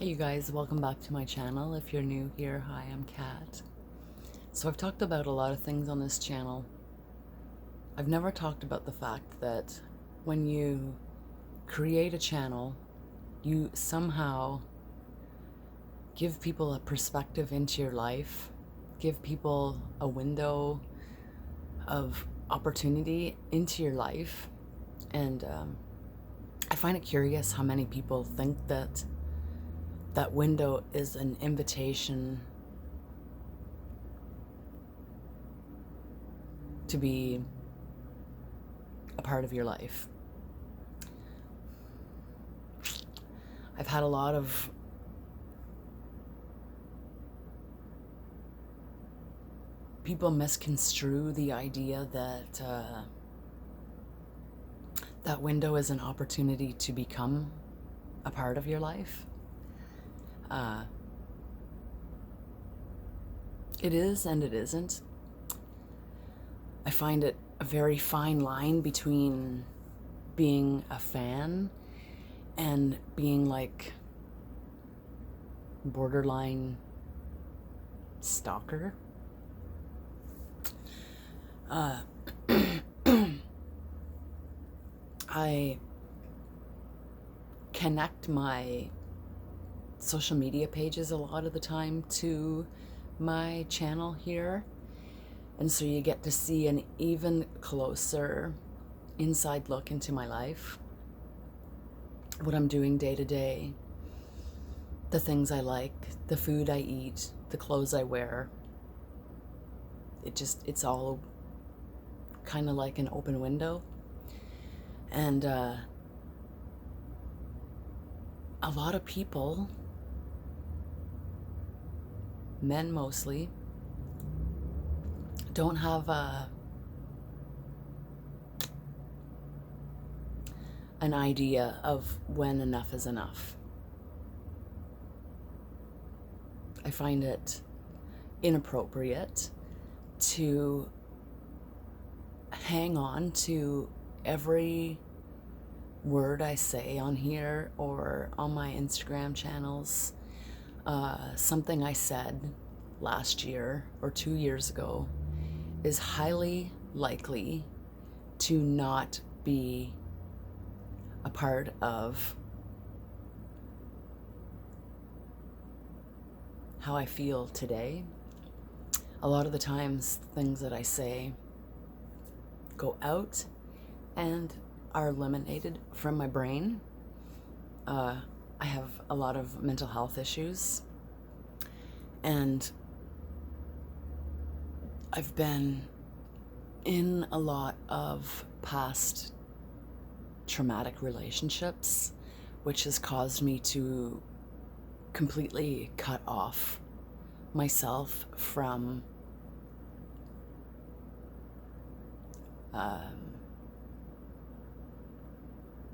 Hey you guys, welcome back to my channel. If you're new here, hi, I'm Kat. So I've talked about a lot of things on this channel. I've never talked about the fact that when you create a channel, you somehow give people a perspective into your life, give people a window of opportunity into your life. And I find it curious how many people think that that window is an invitation to be a part of your life. I've had a lot of people misconstrue the idea that that window is an opportunity to become a part of your life. It is and it isn't. I find it a very fine line between being a fan and being like borderline stalker. I connect my social media pages a lot of the time to my channel here, and so you get to see an even closer inside look into my life, what I'm doing day to day, the things I like, the food I eat, the clothes I wear. It's all kind of like an open window. And a lot of people, men mostly, don't have an idea of when enough is enough. I find it inappropriate to hang on to every word I say on here or on my Instagram channels. Something I said last year or 2 years ago is highly likely to not be a part of how I feel today. A lot of the times, things that I say go out and are eliminated from my brain. I have a lot of mental health issues, and I've been in a lot of past traumatic relationships, which has caused me to completely cut off myself from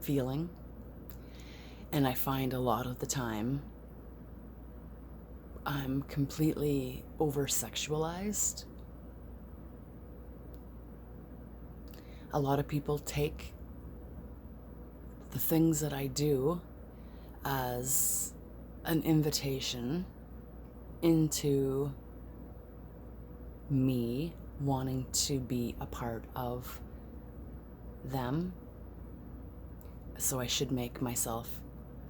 feeling. And I find a lot of the time I'm completely over-sexualized. A lot of people take the things that I do as an invitation into me wanting to be a part of them. So I should make myself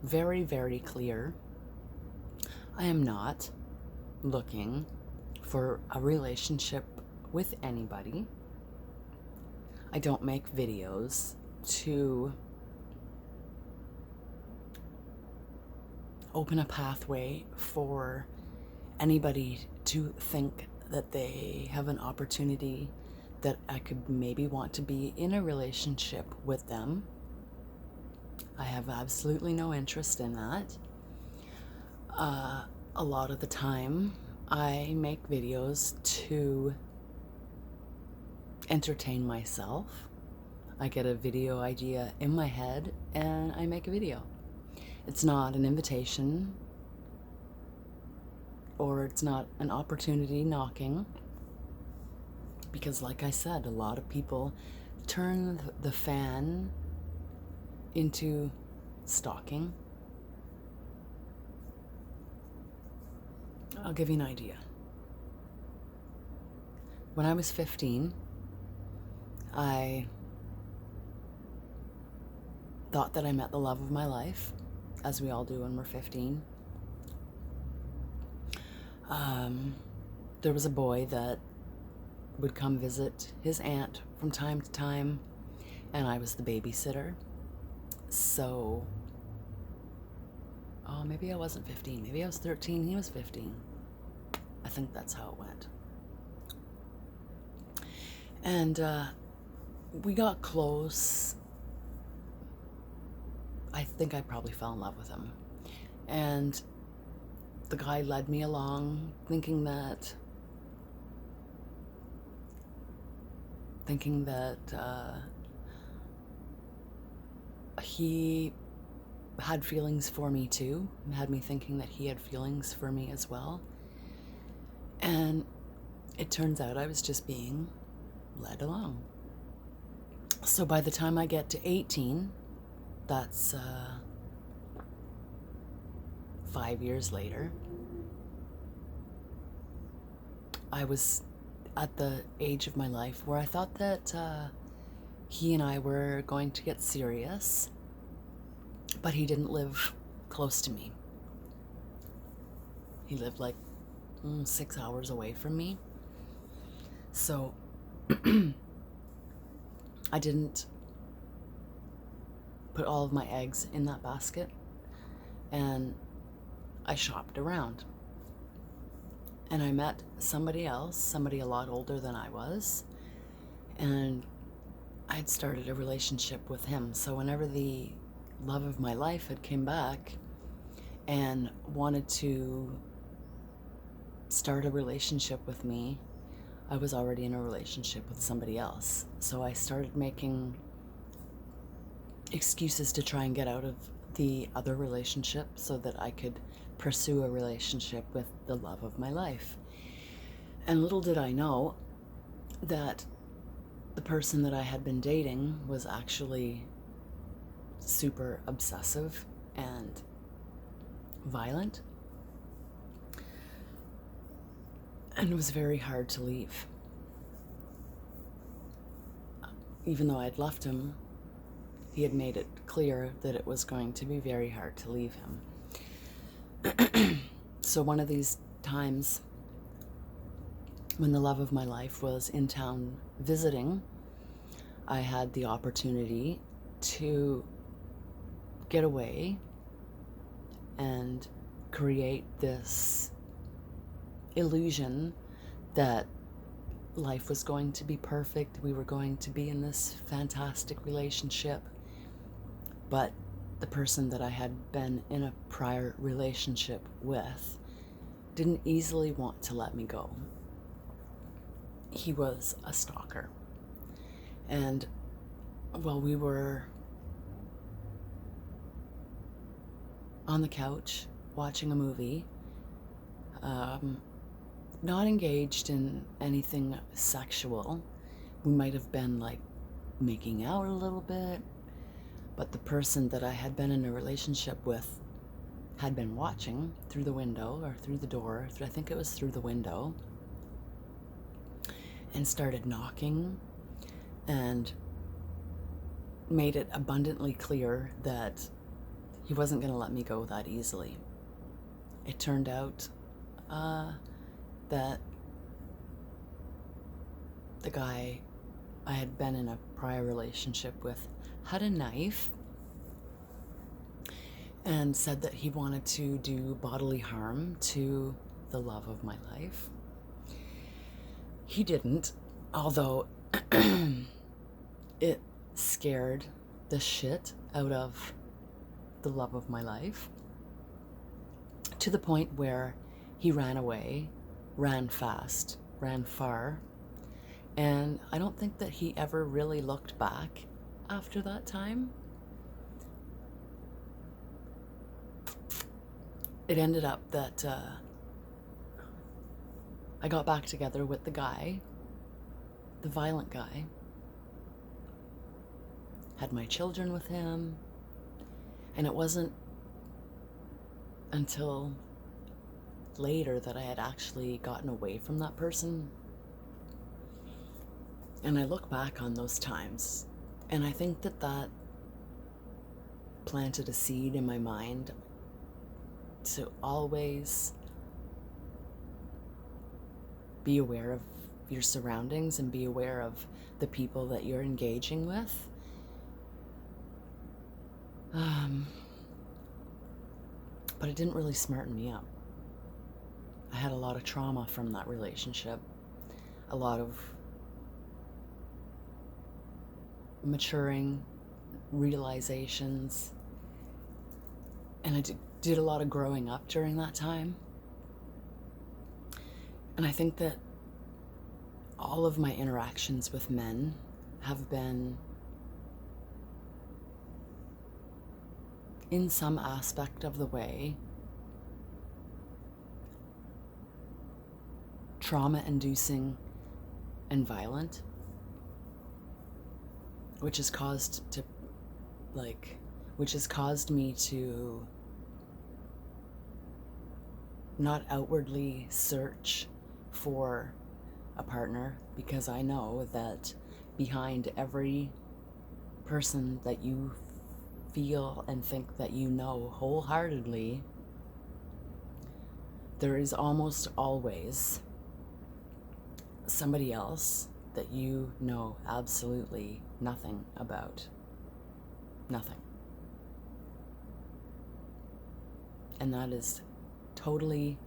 very, very clear. I am not looking for a relationship with anybody. I don't make videos to open a pathway for anybody to think that they have an opportunity that I could maybe want to be in a relationship with them. I have absolutely no interest in that. A lot of the time, I make videos to entertain myself. I get a video idea in my head and I make a video. It's not an invitation, or it's not an opportunity knocking, because like I said, a lot of people turn the fan into stalking. I'll give you an idea. When I was 15, I thought that I met the love of my life, as we all do when we're 15. There was a boy that would come visit his aunt from time to time, and I was the babysitter. So, maybe I wasn't 15. Maybe I was 13. He was 15. I think that's how it went. And we got close. I think I probably fell in love with him. And the guy led me along thinking that he had feelings for me too, had me thinking that he had feelings for me as well. And it turns out I was just being led along. So by the time I get to 18, that's 5 years later, I was at the age of my life where I thought that he and I were going to get serious, but he didn't live close to me. He lived like 6 hours away from me. So I didn't put all of my eggs in that basket, and I shopped around. And I met somebody else, somebody a lot older than I was, and I'd started a relationship with him. So whenever the love of my life had came back and wanted to start a relationship with me, I was already in a relationship with somebody else. So I started making excuses to try and get out of the other relationship so that I could pursue a relationship with the love of my life. And little did I know that the person that I had been dating was actually super obsessive and violent. And it was very hard to leave. Even though I'd left him, he had made it clear that it was going to be very hard to leave him. So one of these times when the love of my life was in town visiting, I had the opportunity to get away and create this illusion that life was going to be perfect. We were going to be in this fantastic relationship. But the person that I had been in a prior relationship with didn't easily want to let me go. He was a stalker. And while we were on the couch watching a movie, not engaged in anything sexual, we might have been like making out a little bit, but the person that I had been in a relationship with had been watching through the window or through the door, I think it was through the window, and started knocking and made it abundantly clear that he wasn't going to let me go that easily. It turned out that the guy I had been in a prior relationship with had a knife and said that he wanted to do bodily harm to the love of my life. He didn't, although it scared the shit out of the love of my life, to the point where he ran away, ran fast, ran far, and I don't think that he ever really looked back after that time. It ended up that I got back together with the guy, the violent guy, had my children with him, and it wasn't until later that I had actually gotten away from that person. And I look back on those times, and I think that that planted a seed in my mind to always be aware of your surroundings and be aware of the people that you're engaging with. But it didn't really smarten me up. I had a lot of trauma from that relationship, a lot of maturing realizations, and I did a lot of growing up during that time. And I think that all of my interactions with men have been, in some aspect of the way, trauma-inducing and violent, which has caused me to not outwardly search for a partner, because I know that behind every person that you feel and think that you know wholeheartedly, there is almost always somebody else that you know absolutely nothing about. Nothing. And that is totally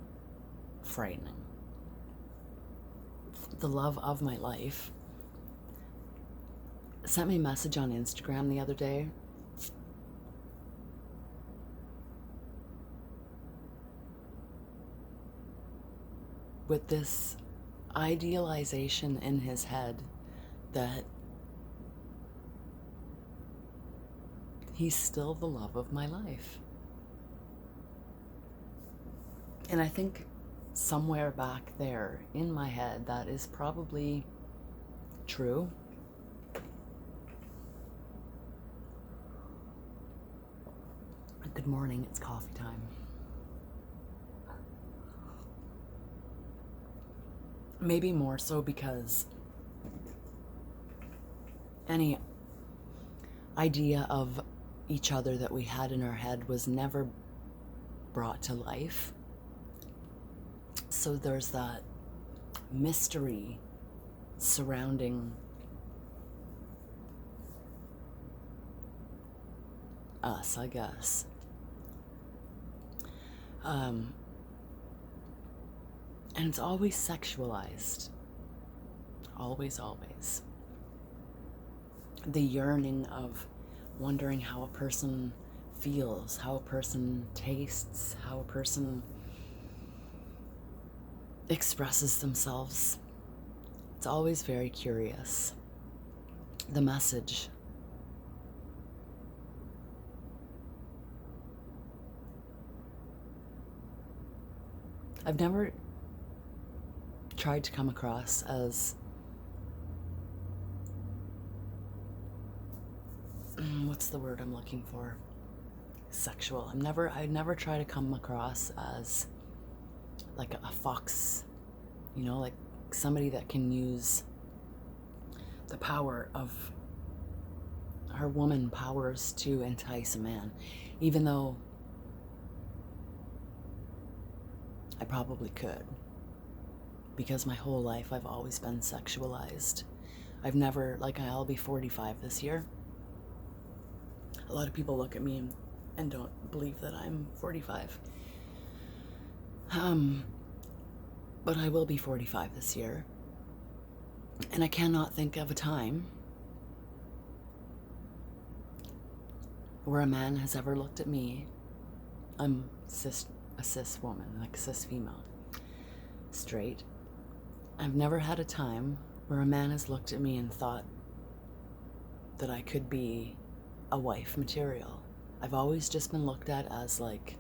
frightening. The love of my life sent me a message on Instagram the other day. With this idealization in his head that he's still the love of my life. And I think somewhere back there in my head that is probably true. Good morning, it's coffee time. Maybe more so because any idea of each other that we had in our head was never brought to life. So there's that mystery surrounding us, I guess. And it's always sexualized. Always, always. The yearning of wondering how a person feels, how a person tastes, how a person expresses themselves. It's always very curious. The message. I've never tried to come across as what's the word I'm looking for? Sexual. I never try to come across as like a fox, you know, like somebody that can use the power of her woman powers to entice a man, even though I probably could, because my whole life I've always been sexualized. I've never, I'll be 45 this year. A lot of people look at me and don't believe that I'm 45. But I will be 45 this year. And I cannot think of a time where a man has ever looked at me. I'm a cis woman, like a cis female, straight. I've never had a time where a man has looked at me and thought that I could be a wife material. I've always just been looked at as like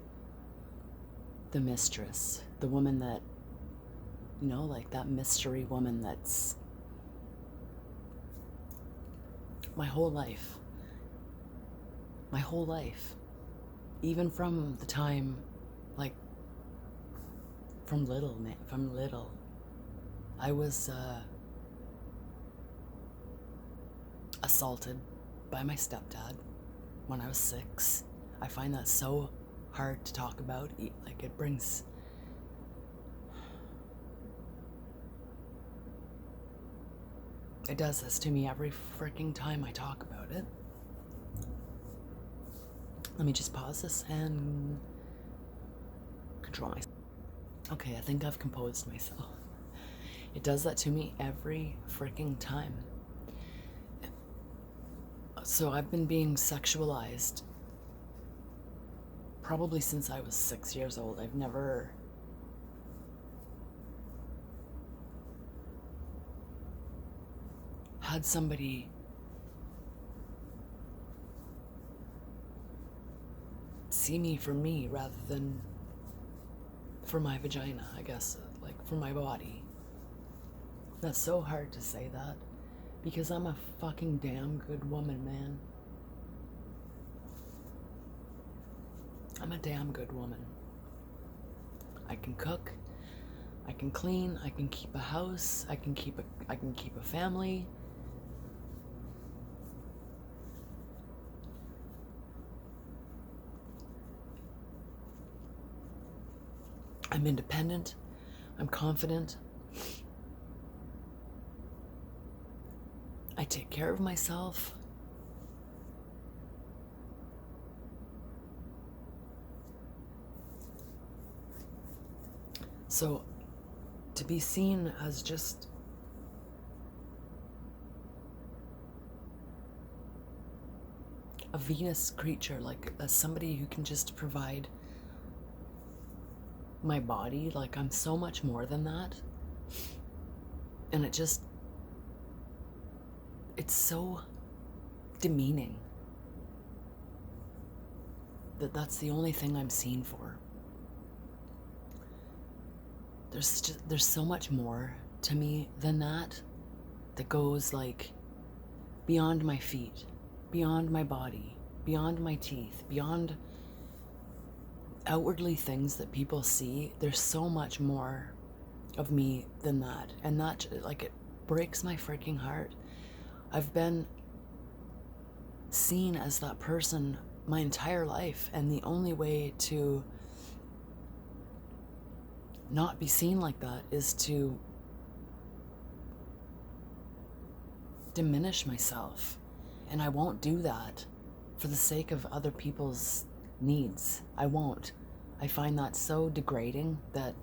the mistress, the woman that, you know, like that mystery woman that's my whole life. My whole life. Even from the time, from little, man. From little. I was assaulted by my stepdad when I was 6. I find that so hard to talk about. Like, it brings... It does this to me every freaking time I talk about it. Let me just pause this and control myself. Okay, I think I've composed myself. It does that to me every freaking time. So I've been being sexualized probably since I was 6 years old. I've never had somebody see me for me rather than for my vagina, I guess, like for my body. That's so hard to say that because I'm a fucking damn good woman, man. I'm a damn good woman. I can cook, I can clean, I can keep a house, I can keep a family. I'm independent, I'm confident. I take care of myself. So, to be seen as just a Venus creature, like as somebody who can just provide my body, like I'm so much more than that. And it's so demeaning that that's the only thing I'm seen for. There's so much more to me than that goes like beyond my feet, beyond my body, beyond my teeth, beyond outwardly things that people see. There's so much more of me than that, and that, like, it breaks my freaking heart. I've been seen as that person my entire life, and the only way to not be seen like that is to diminish myself. And I won't do that for the sake of other people's needs. I won't. I find that so degrading that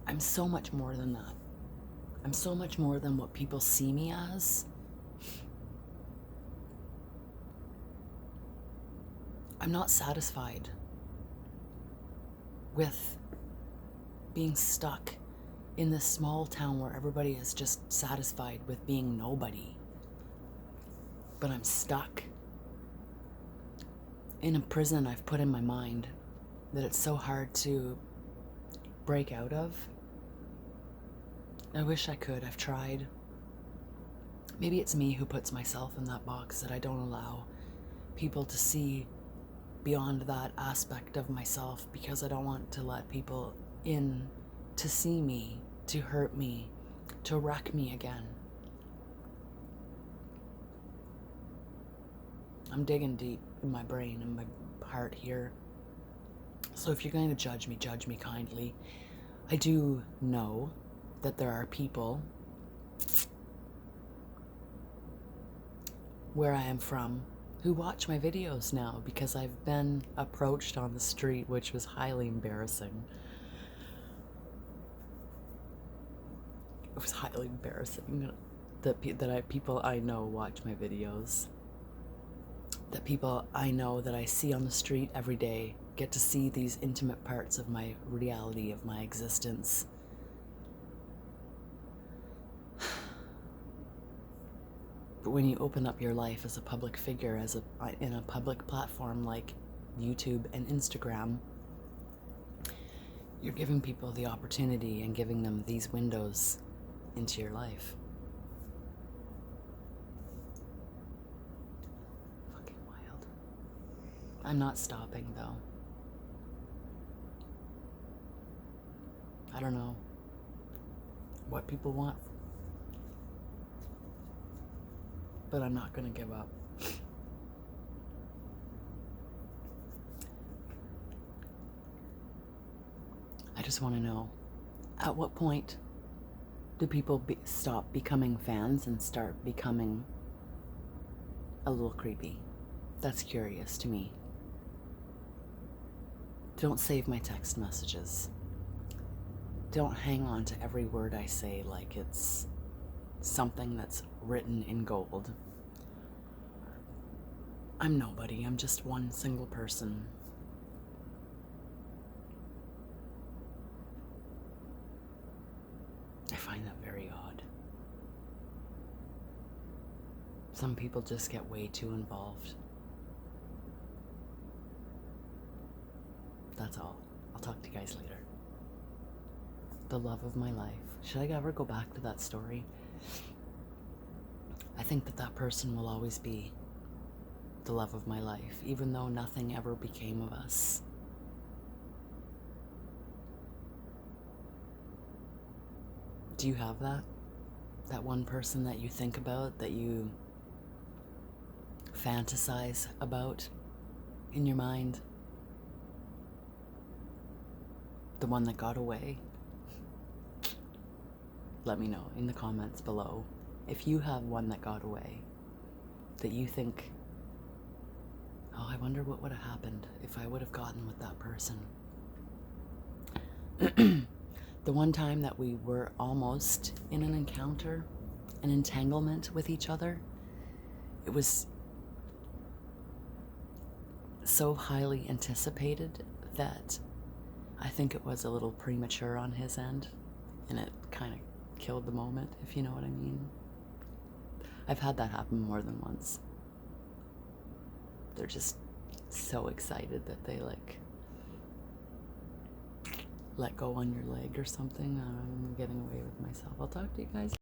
I'm so much more than that. I'm so much more than what people see me as. I'm not satisfied with being stuck in this small town where everybody is just satisfied with being nobody. But I'm stuck in a prison I've put in my mind that it's so hard to break out of. I wish I could. I've tried. Maybe it's me who puts myself in that box, that I don't allow people to see beyond that aspect of myself because I don't want to let people in to see me, to hurt me, to wreck me again. I'm digging deep in my brain and my heart here. So if you're going to judge me kindly. I do know that there are people where I am from who watch my videos now because I've been approached on the street, which was highly embarrassing. It was highly embarrassing that people I know watch my videos. That people I know that I see on the street every day get to see these intimate parts of my reality, of my existence. But when you open up your life as a public figure, in a public platform like YouTube and Instagram, you're giving people the opportunity and giving them these windows into your life. Fucking wild. I'm not stopping, though. I don't know what people want, but I'm not going to give up. I just want to know, at what point do people stop becoming fans and start becoming a little creepy? That's curious to me. Don't save my text messages. Don't hang on to every word I say like it's something that's written in gold. I'm nobody. I'm just one single person. I find that very odd. Some people just get way too involved. That's all. I'll talk to you guys later. The love of my life. Should I ever go back to that story? I think that person will always be the love of my life, even though nothing ever became of us. Do you have that? That one person that you think about, that you fantasize about in your mind? The one that got away? Let me know in the comments below if you have one that got away that you think, oh, I wonder what would have happened if I would have gotten with that person. The one time that we were almost in an encounter, an entanglement with each other, it was so highly anticipated that I think it was a little premature on his end, and it kind of killed the moment, if you know what I mean. I've had that happen more than once. They're just so excited that they like let go on your leg or something. I'm getting away with myself. I'll talk to you guys.